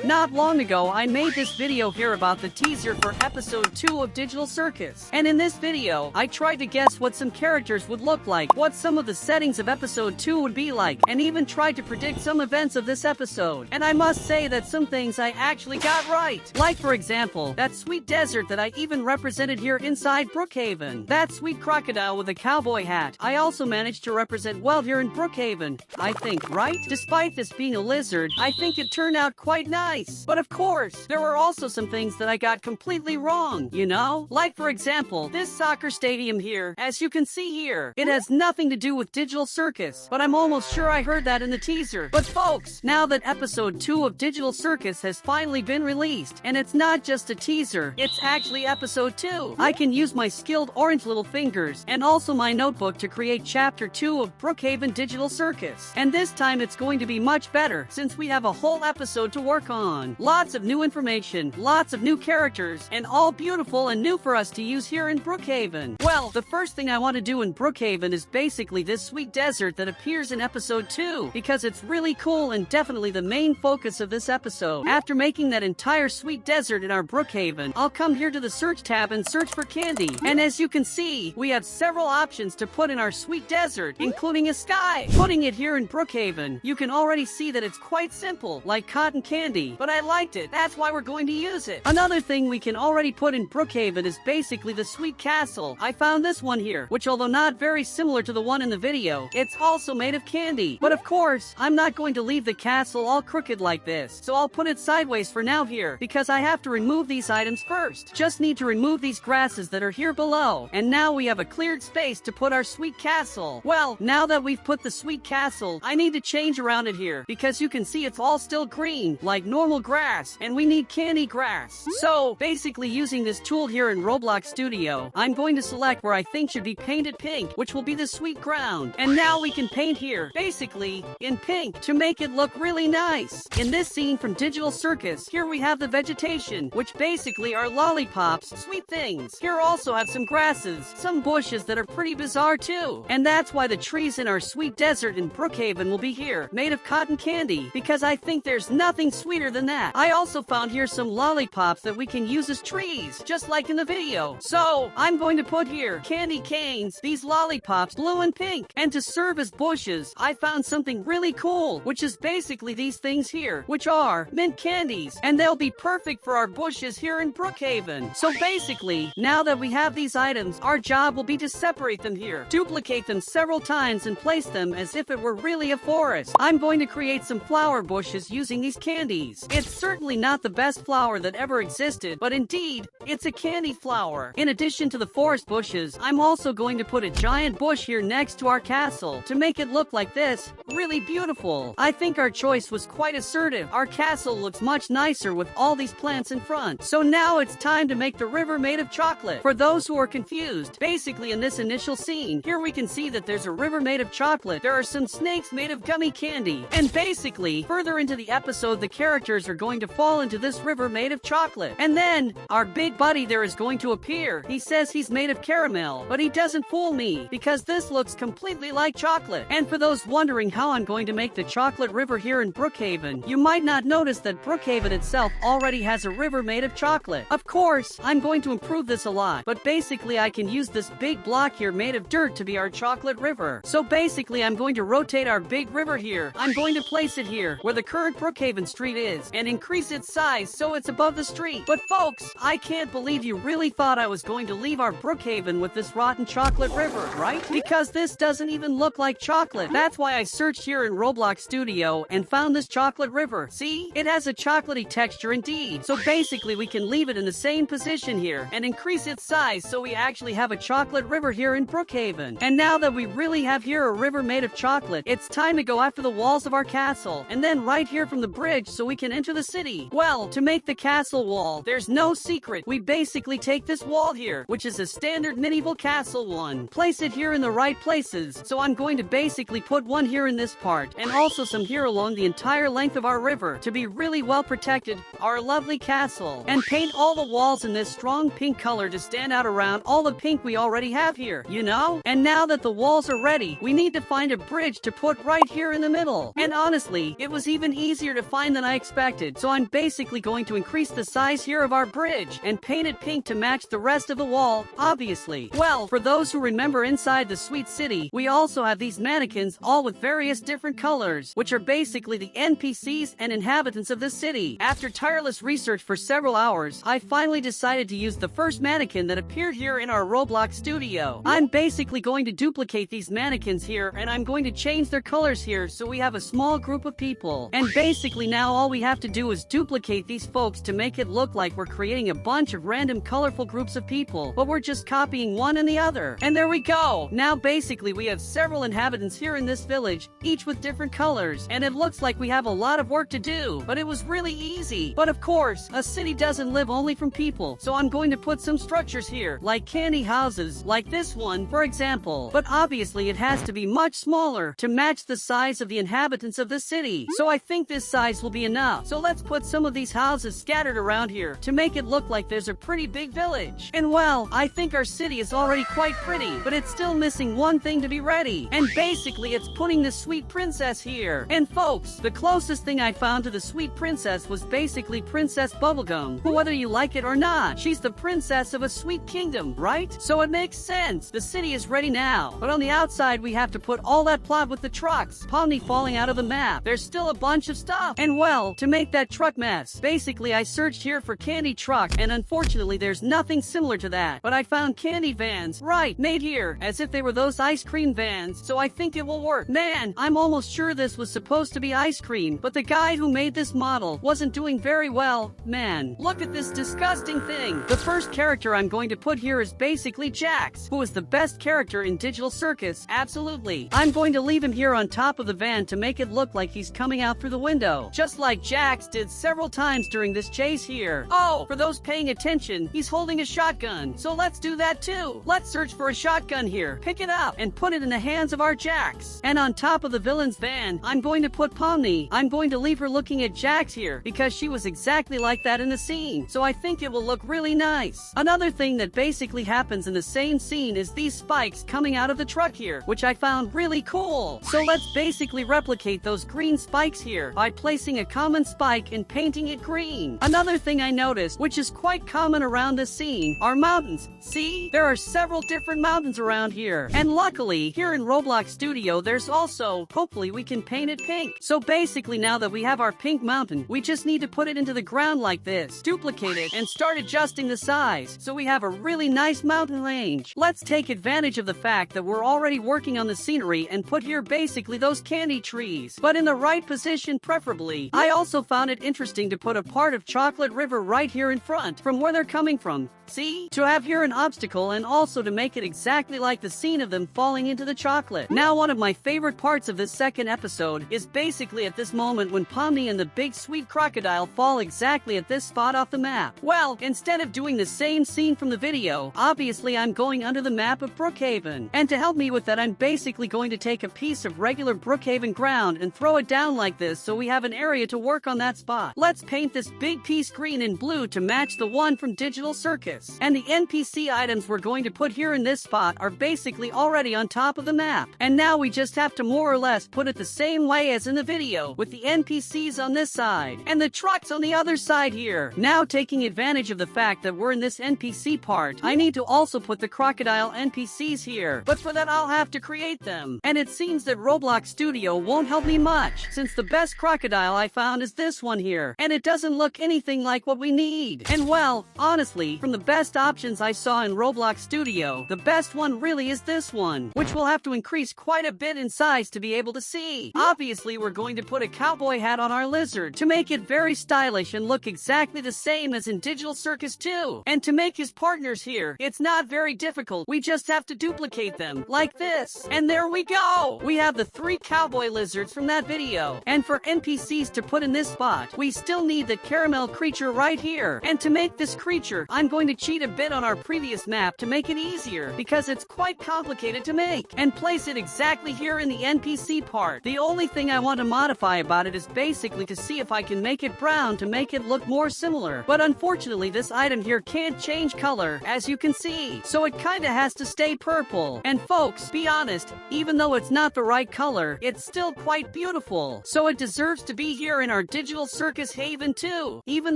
Not long ago, I made this video here about the teaser for episode 2 of Digital Circus. And in this video, I tried to guess what some characters would look like, what some of the settings of episode 2 would be like, and even tried to predict some events of this episode. And I must say that some things I actually got right. Like for example, that sweet desert that I even represented here inside Brookhaven. That sweet crocodile with a cowboy hat. I also managed to represent well here in Brookhaven, I think, right? Despite this being a lizard, I think it turned out quite nice. But of course, there were also some things that I got completely wrong, you know? Like for example, this soccer stadium here, as you can see here, it has nothing to do with Digital Circus, but I'm almost sure I heard that in the teaser. But folks, now that episode 2 of Digital Circus has finally been released, and it's not just a teaser, it's actually episode 2. I can use my skilled orange little fingers and also my notebook to create chapter 2 of Brookhaven Digital Circus. And this time it's going to be much better since we have a whole episode to work on. Lots of new information, lots of new characters, and all beautiful and new for us to use here in Brookhaven. Well, the first thing I want to do in Brookhaven is basically this sweet desert that appears in episode 2, because it's really cool and definitely the main focus of this episode. After making that entire sweet desert in our Brookhaven, I'll come here to the search tab and search for candy. And as you can see, we have several options to put in our sweet desert, including a sky. Putting it here in Brookhaven, you can already see that it's quite simple, like cotton candy, but I liked it. That's why we're going to use it. Another thing we can already put in Brookhaven is basically the sweet castle. I found this one here, which although not very similar to the one in the video, it's also made of candy. But of course, I'm not going to leave the castle all crooked like this, so I'll put it sideways for now here, because I have to remove these items first. Just need to remove these grasses that are here below. And now we have a cleared space to put our sweet castle. Well, now that we've put the sweet castle, I need to change around it here, because you can see it's all still green, like normal grass, and we need candy grass. So, basically using this tool here in Roblox Studio, I'm going to select where I think should be painted pink, which will be the sweet ground. And now we can paint here, basically, in pink, to make it look really nice. In this scene from Digital Circus, here we have the vegetation, which basically are lollipops, sweet things. Here also have some grasses, some bushes that are pretty bizarre too. And that's why the trees in our sweet desert in Brookhaven will be here, made of cotton candy, because I think there's nothing sweeter than that. I also found here some lollipops that we can use as trees, just like in the video. So, I'm going to put here candy canes, these lollipops, blue and pink. And to serve as bushes, I found something really cool, which is basically these things here, which are mint candies, and they'll be perfect for our bushes here in Brookhaven. So basically, now that we have these items, our job will be to separate them here, duplicate them several times and place them as if it were really a forest. I'm going to create some flower bushes using these candies. It's certainly not the best flower that ever existed, but indeed, it's a candy flower. In addition to the forest bushes, I'm also going to put a giant bush here next to our castle to make it look like this, really beautiful. I think our choice was quite assertive. Our castle looks much nicer with all these plants in front. So now it's time to make the river made of chocolate. For those who are confused, basically in this initial scene, here we can see that there's a river made of chocolate. There are some snakes made of gummy candy. And basically, further into the episode, the characters are going to fall into this river made of chocolate. And then, our big buddy there is going to appear. He says he's made of caramel, but he doesn't fool me, because this looks completely like chocolate. And for those wondering how I'm going to make the chocolate river here in Brookhaven, you might not notice that Brookhaven itself already has a river made of chocolate. Of course, I'm going to improve this a lot, but basically I can use this big block here made of dirt to be our chocolate river. So basically I'm going to rotate our big river here. I'm going to place it here, where the current Brookhaven street is, and increase its size so it's above the street. But folks, I can't believe you really thought I was going to leave our Brookhaven with this rotten chocolate river, right? Because this doesn't even look like chocolate. That's why I searched here in Roblox Studio and found this chocolate river. See? It has a chocolatey texture indeed. So basically we can leave it in the same position here and increase its size so we actually have a chocolate river here in Brookhaven. And now that we really have here a river made of chocolate, it's time to go after the walls of our castle, and then right here from the bridge so we can enter the city. Well, to make the castle wall, there's no secret. We basically take this wall here, which is a standard medieval castle one, place it here in the right places. So I'm going to basically put one here in this part, and also some here along the entire length of our river to be really well protected, our lovely castle. And paint all the walls in this strong pink color to stand out around all the pink we already have here, you know? And now that the walls are ready, we need to find a bridge to put right here in the middle. And honestly, it was even easier to find than I expected. expected. So I'm basically going to increase the size here of our bridge and paint it pink to match the rest of the wall, obviously. Well, for those who remember inside the Sweet City, we also have these mannequins all with various different colors, which are basically the NPCs and inhabitants of the city. After tireless research for several hours, I finally decided to use the first mannequin that appeared here in our Roblox studio. I'm basically going to duplicate these mannequins here, and I'm going to change their colors here so we have a small group of people. And basically now all we have to do is duplicate these folks to make it look like we're creating a bunch of random colorful groups of people, but we're just copying one and the other. And there we go! Now basically we have several inhabitants here in this village, each with different colors, and it looks like we have a lot of work to do, but it was really easy. But of course, a city doesn't live only from people, so I'm going to put some structures here, like candy houses, like this one, for example. But obviously it has to be much smaller to match the size of the inhabitants of the city. So I think this size will be enough. So let's put some of these houses scattered around here to make it look like there's a pretty big village. And well, I think our city is already quite pretty, but it's still missing one thing to be ready. And basically it's putting the sweet princess here. And folks, the closest thing I found to the sweet princess was basically Princess Bubblegum, who, whether you like it or not, she's the princess of a sweet kingdom, right? So it makes sense. The city is ready now. But on the outside, we have to put all that plot with the trucks, Pomni falling out of the map. There's still a bunch of stuff. And well, to make that truck mess, basically I searched here for candy truck, and unfortunately there's nothing similar to that. But I found candy vans, right, made here, as if they were those ice cream vans, so I think it will work. Man, I'm almost sure this was supposed to be ice cream, but the guy who made this model wasn't doing very well. Man, look at this disgusting thing. The first character I'm going to put here is basically Jax, who is the best character in Digital Circus, absolutely. I'm going to leave him here on top of the van to make it look like he's coming out through the window, just like Jax did several times during this chase here. Oh, for those paying attention, he's holding a shotgun, so let's do that too. Let's search for a shotgun here, pick it up, and put it in the hands of our Jax. And on top of the villain's van, I'm going to put Pomni. I'm going to leave her looking at Jax here, because she was exactly like that in the scene, so I think it will look really nice. Another thing that basically happens in the same scene is these spikes coming out of the truck here, which I found really cool. So let's basically replicate those green spikes here by placing a common spike and painting it green. Another thing I noticed, which is quite common around this scene, are mountains. See? There are several different mountains around here. And luckily, here in Roblox Studio, there's also, hopefully we can paint it pink. So basically now that we have our pink mountain, we just need to put it into the ground like this, duplicate it, and start adjusting the size, so we have a really nice mountain range. Let's take advantage of the fact that we're already working on the scenery and put here basically those candy trees, but in the right position preferably. I also found it interesting to put a part of Chocolate River right here in front, from where they're coming from. See? To have here an obstacle and also to make it exactly like the scene of them falling into the chocolate. Now one of my favorite parts of this second episode is basically at this moment when Pomni and the big sweet crocodile fall exactly at this spot off the map. Well, instead of doing the same scene from the video, obviously I'm going under the map of Brookhaven. And to help me with that, I'm basically going to take a piece of regular Brookhaven ground and throw it down like this so we have an area to work on that spot. Let's paint this big piece green and blue to match the one from Digital Circus. And the NPC items we're going to put here in this spot are basically already on top of the map. And now we just have to more or less put it the same way as in the video, with the NPCs on this side and the trucks on the other side here. Now taking advantage of the fact that we're in this NPC part, I need to also put the crocodile NPCs here. But for that I'll have to create them. And it seems that Roblox Studio won't help me much, since the best crocodile I found is this one here. And it doesn't look anything like what we need. And well, honestly, from the best options I saw in Roblox Studio, the best one really is this one, which we'll have to increase quite a bit in size to be able to see. Obviously, we're going to put a cowboy hat on our lizard to make it very stylish and look exactly the same as in Digital Circus 2. And to make his partners here, it's not very difficult. We just have to duplicate them, like this. And there we go! We have the 3 cowboy lizards from that video. And for NPCs to put in this spot, we still need the caramel creature right here. And to make this creature, I'm going to cheat a bit on our previous map to make it easier, because it's quite complicated to make, and place it exactly here in the NPC part. The only thing I want to modify about it is basically to see if I can make it brown to make it look more similar. But unfortunately this item here can't change color, as you can see, so it kinda has to stay purple. And folks, be honest, even though it's not the right color, it's still quite beautiful. So it deserves to be here in our Digital Circus Haven 2. Even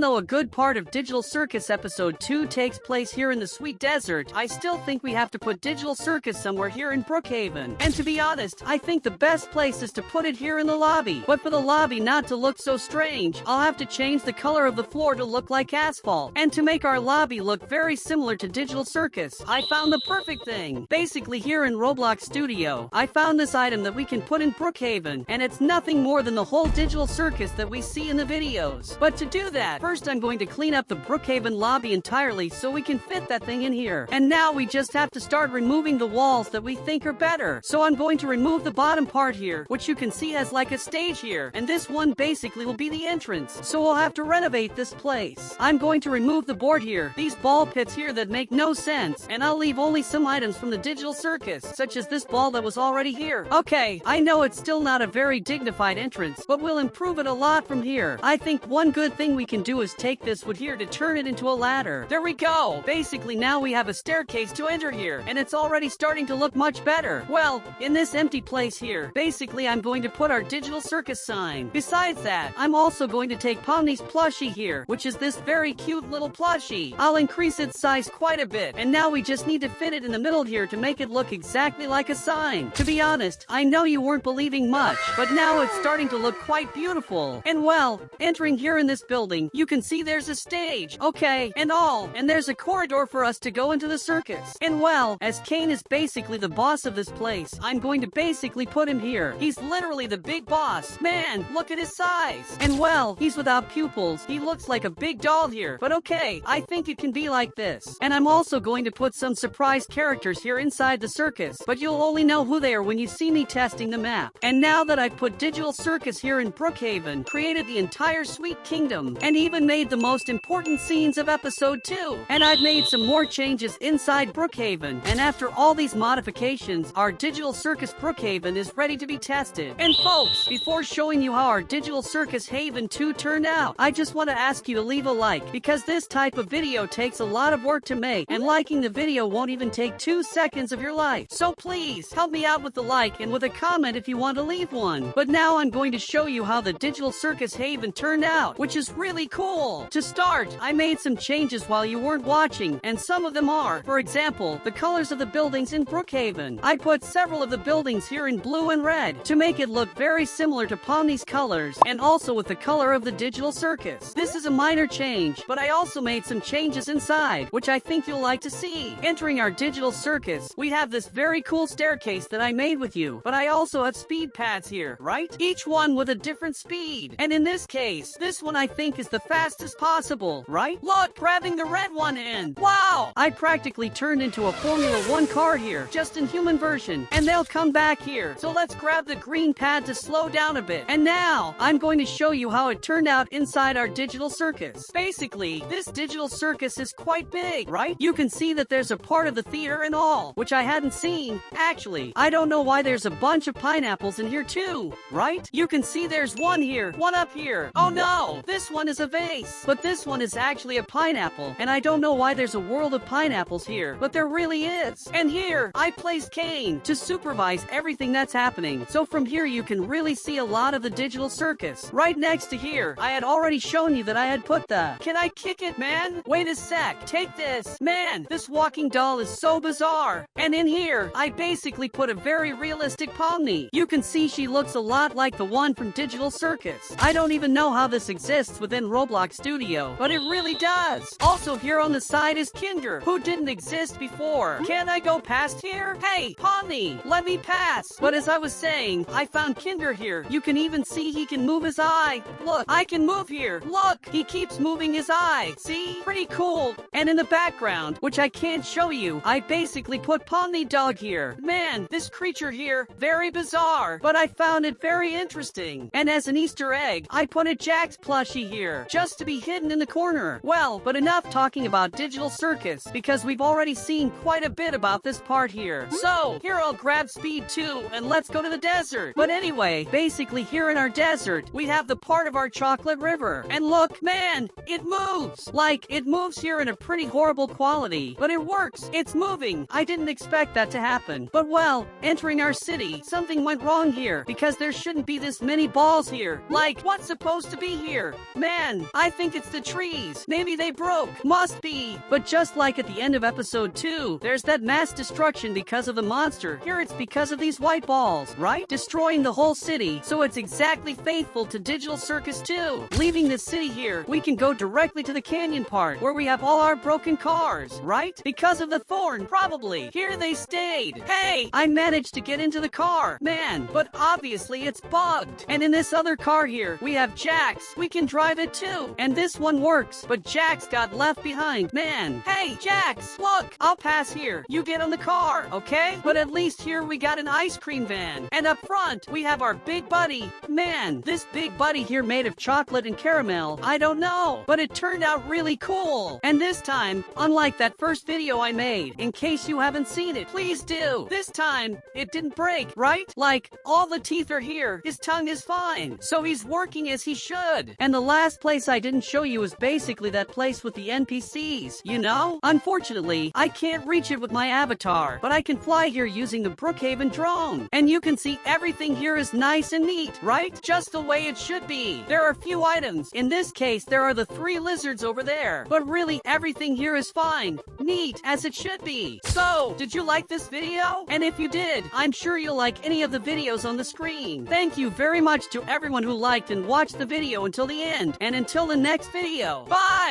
though a good part of Digital Circus Episode 2 takes place here in the Sweet Desert, I still think we have to put Digital Circus somewhere here in Brookhaven. And to be honest, I think the best place is to put it here in the lobby. But for the lobby not to look so strange, I'll have to change the color of the floor to look like asphalt. And to make our lobby look very similar to Digital Circus, I found the perfect thing. Basically, here in Roblox Studio, I found this item that we can put in Brookhaven, and it's nothing more than the whole Digital Circus that we see in the videos. But to do that, first I'm going to clean up the Brookhaven lobby entirely so we can fit that thing in here. And now we just have to start removing the walls that we think are better. So I'm going to remove the bottom part here, which you can see has like a stage here, and this one basically will be the entrance. So we'll have to renovate this place. I'm going to remove the board here, these ball pits here that make no sense, and I'll leave only some items from the Digital Circus, such as this ball that was already here. Okay, I know it's still not a very dignified entrance, but we'll improve it a lot from here. I think one good thing we can do is take this wood here to turn it into a ladder. There we go! Basically now we have a staircase to enter here, and it's already starting to look much better. Well, in this empty place here, basically I'm going to put our Digital Circus sign. Besides that, I'm also going to take Pomni's plushie here, which is this very cute little plushie. I'll increase its size quite a bit, and now we just need to fit it in the middle here to make it look exactly like a sign. To be honest, I know you weren't believing much, but now it's starting to look quite beautiful. And well, entering here in this building, you can see there's a stage, okay, and there's a corridor for us to go into the circus. And well, as Kane is basically the boss of this place, I'm going to basically put him here. He's literally the big boss. Man, look at his size. And well, he's without pupils. He looks like a big doll here, but okay, I think it can be like this. And I'm also going to put some surprise characters here inside the circus, but you'll only know who they are when you see me testing the map. And now that I've put Digital Circus here in Brookhaven, created the entire Sweet Kingdom, and even made the most important scenes of episode 2, and I've made some more changes inside Brookhaven, and after all these modifications, our Digital Circus Brookhaven is ready to be tested. And folks, before showing you how our Digital Circus Haven 2 turned out, I just want to ask you to leave a like, because this type of video takes a lot of work to make, and liking the video won't even take 2 seconds of your life. So please, help me out with the like and with a comment if you want to leave one. But now I'm going to show you how the Digital Circus Haven turned out, which is really cool. To start, I made some changes while you weren't watching, and some of them are, for example, the colors of the buildings in Brookhaven. I put several of the buildings here in blue and red to make it look very similar to Pomni's colors, and also with the color of the Digital Circus. This is a minor change, but I also made some changes inside, which I think you'll like to see. Entering our Digital Circus, we have this very cool staircase that I made with you, but I also have speed pads here, right? Each one with a different speed. And in this case, this one I think is the fastest possible, right? Look, grabbing the red one in. Wow! I practically turned into a Formula 1 car here, just in human version, and they'll come back here. So let's grab the green pad to slow down a bit. And now, I'm going to show you how it turned out inside our Digital Circus. Basically, this Digital Circus is quite big, right? You can see that there's a part of the theater and all, which I hadn't seen. Actually, I don't know why there's a bunch of pineapples in here too, right? You can see there's one here, one up here. Oh no, this one is a vase, but this one is actually a pineapple, and I don't know why there's a world of pineapples here, but there really is. And here, I placed Kane to supervise everything that's happening. So from here you can really see a lot of the Digital Circus. Right next to here, I had already shown you that I had put the "Can I kick it, man? Wait a sec, take this. Man, this walking doll is so bizarre." And in here, I basically put a very realistic Pomni. You can see she looks a lot like the one from Digital Circus. I don't even know how this exists within Roblox Studio, but it really does. Also here on the side is 𝐂𝐥𝐤, who didn't exist before. Can I go past here? Hey, Pomni, let me pass. But as I was saying, I found 𝐂𝐥𝐤 here. You can even see he can move his eye. Look, I can move here. Look, he keeps moving his eye. See? Pretty cool. And in the background, which I can't show you, I basically put Pomni dog here. Man, this creature here, very bizarre, but I found it very interesting. And as an Easter egg, I put a Jax plushie here, just to be hidden in the corner. Well, but enough talking about Digital Circus, because we've already seen quite a bit about this part here. So, here I'll grab speed 2, and let's go to the desert. But anyway, basically here in our desert, we have the part of our chocolate river. And look, man, it moves! Like, it moves here in a pretty horrible quality, but it works. It's moving. I didn't expect that to happen. But well, entering our city, something went wrong here, because there shouldn't be this many balls here. Like, like, what's supposed to be here? Man, I think it's the trees. Maybe they broke. Must be. But just like at the end of episode 2, there's that mass destruction because of the monster. Here it's because of these white balls, right? Destroying the whole city. So it's exactly faithful to Digital Circus 2. Leaving this city here, we can go directly to the canyon part where we have all our broken cars, right? Because of the thorn, probably. Here they stayed. Hey, I managed to get into the car. Man, but obviously it's bugged. And in this other car here, we have Jax. We can drive it too. And this one works, but Jax got left behind. Man, hey, Jax, look, I'll pass here. You get on the car, okay? But at least here we got an ice cream van. And up front, we have our big buddy. Man, this big buddy here made of chocolate and caramel. I don't know, but it turned out really cool. And this time, unlike that first video I made, in case you haven't seen it, please do. This time, it didn't break, right? Like, all the teeth are here. His tongue is fine. So he's working as he should. And the last place I didn't show you is basically that place with the NPCs, you know? Unfortunately, I can't reach it with my avatar, but I can fly here using the Brookhaven drone. And you can see everything here is nice and neat, right? Just the way it should be. There are few items. In this case, there are the 3 lizards over there. But really, everything here is fine, neat, as it should be. So, did you like this video? And if you did, I'm sure you'll like any of the videos on the screen. Thank you very much to everyone who liked and watched the video until the end. And until the next video, bye!